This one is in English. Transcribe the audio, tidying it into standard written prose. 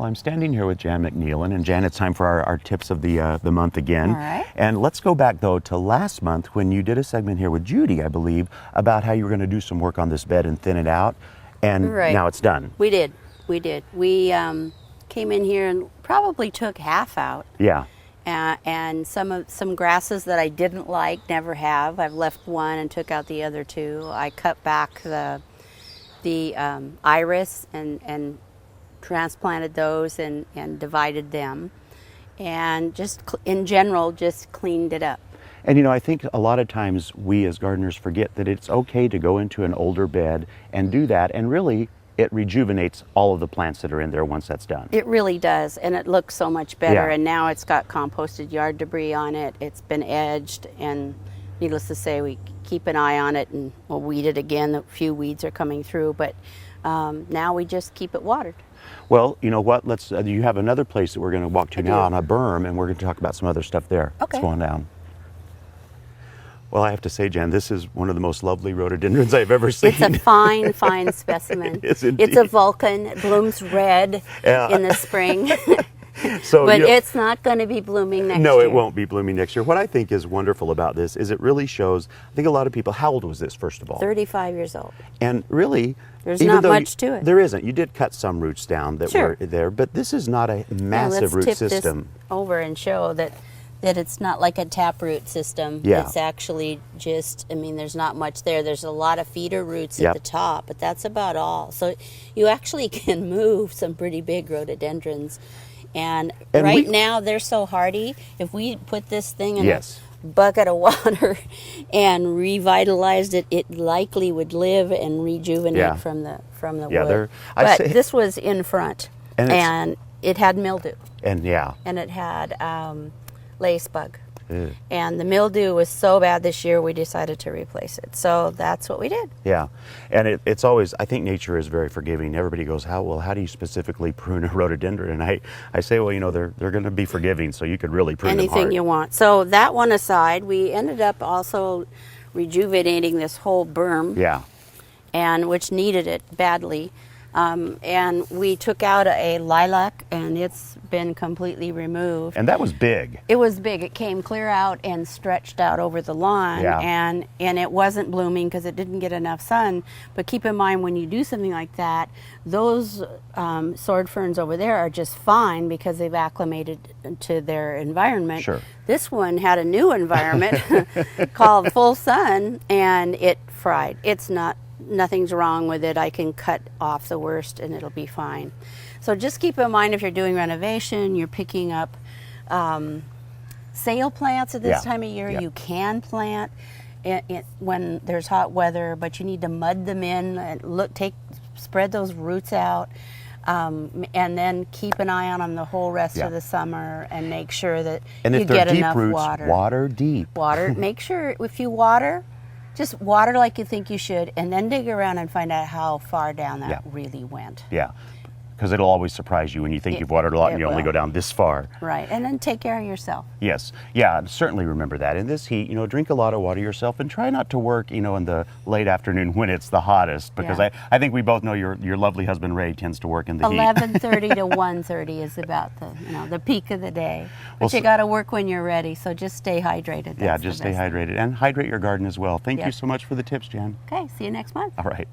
Well, I'm standing here with Jan McNeilan, and Jan, it's time for our tips of the month again. All right. And let's go back though to last month when you did a segment here with Judy, I believe, about how you were going to do some work on this bed and thin it out, and Right. now it's done. We did. We came in here and probably took half out. Yeah. And some grasses that I didn't like, never have. I've left one and took out the other two. I cut back the iris and transplanted those and divided them, and just in general just cleaned it up. And you know, I think a lot of times we as gardeners forget that it's okay to go into an older bed and do that, and really it rejuvenates all of the plants that are in there once that's done. It really does, and it looks so much better. Yeah. And now it's got composted yard debris on it. It's been edged, and needless to say, we keep an eye on it and we'll weed it again. A few weeds are coming through, but now we just keep it watered. Well, you know what? Let's. You have another place that we're going to walk to I now do. on a berm, and we're going to talk about some other stuff there. Okay. Let's go on down. Well, I have to say, Jan, this is one of the most lovely rhododendrons I've ever seen. It's a fine, fine specimen. It is indeed. It's a Vulcan. It blooms red Yeah. in the spring. So, But you know, it's not going to be blooming next year. no, it won't be blooming next year. What I think is wonderful about this is it really shows, I think a lot of people, how old was this, first of all? 35 years old. And really, There's even not though much to it. There isn't. You did cut some roots down that Sure. were there, but this is not a Now, massive root let's tip system. this over and show that it's not like a taproot system. Yeah. It's actually just, I mean, there's not much there. There's a lot of feeder roots Yep. at the top, but that's about all. So you actually can move some pretty big rhododendrons. And right now they're so hardy. If we put this thing in Yes. a bucket of water and revitalized it, it likely would live and rejuvenate Yeah. from the Yeah, wood. they're- But this was in front, And and, it's- it had mildew, And yeah. and it had lace bug. Ew. And the mildew was so bad this year, we decided to replace it. So that's what we did. Yeah, and it's always, I think nature is very forgiving. Everybody goes, how do you specifically prune a rhododendron? And I say, well, you know, they're going to be forgiving, so you could really prune them Anything hard. you want. So that one aside, we ended up also rejuvenating this whole berm, Yeah, and which needed it badly. And we took out a lilac, and it's been completely removed. and that was big. It was big. It came clear out and stretched out over the lawn, Yeah. and it wasn't blooming because it didn't get enough sun. But keep in mind, when you do something like that, those sword ferns over there are just fine because they've acclimated to their environment. Sure. This one had a new environment called full sun, and it fried. Nothing's wrong with it. I can cut off the worst and it'll be fine. So just keep in mind, if you're doing renovation, you're picking up sale plants at this Yeah. time of year. Yeah. You can plant when there's hot weather, but you need to mud them in and spread those roots out, and then keep an eye on them the whole rest Yeah. of the summer and make sure that And you if they're get deep enough roots, water. water deep. Water. Make sure if you water, just water like you think you should, and then dig around and find out how far down that Yeah. really went. Yeah, because it'll always surprise you when you think you've watered a lot and it you only will. go down this far. Right, and then take care of yourself. Yes, yeah, certainly remember that. In this heat, you know, drink a lot of water yourself and try not to work, you know, in the late afternoon when it's the hottest, because Yeah. I think we both know your lovely husband Ray tends to work in the heat. 11:30 to 1:30 is about the peak of the day. But Well, you got to work when you're ready, so just stay hydrated. Yeah, That's the just stay best thing. hydrated and hydrate your garden as well. Thank you Yes. so much for the tips, Jan. Okay, see you next month. All right.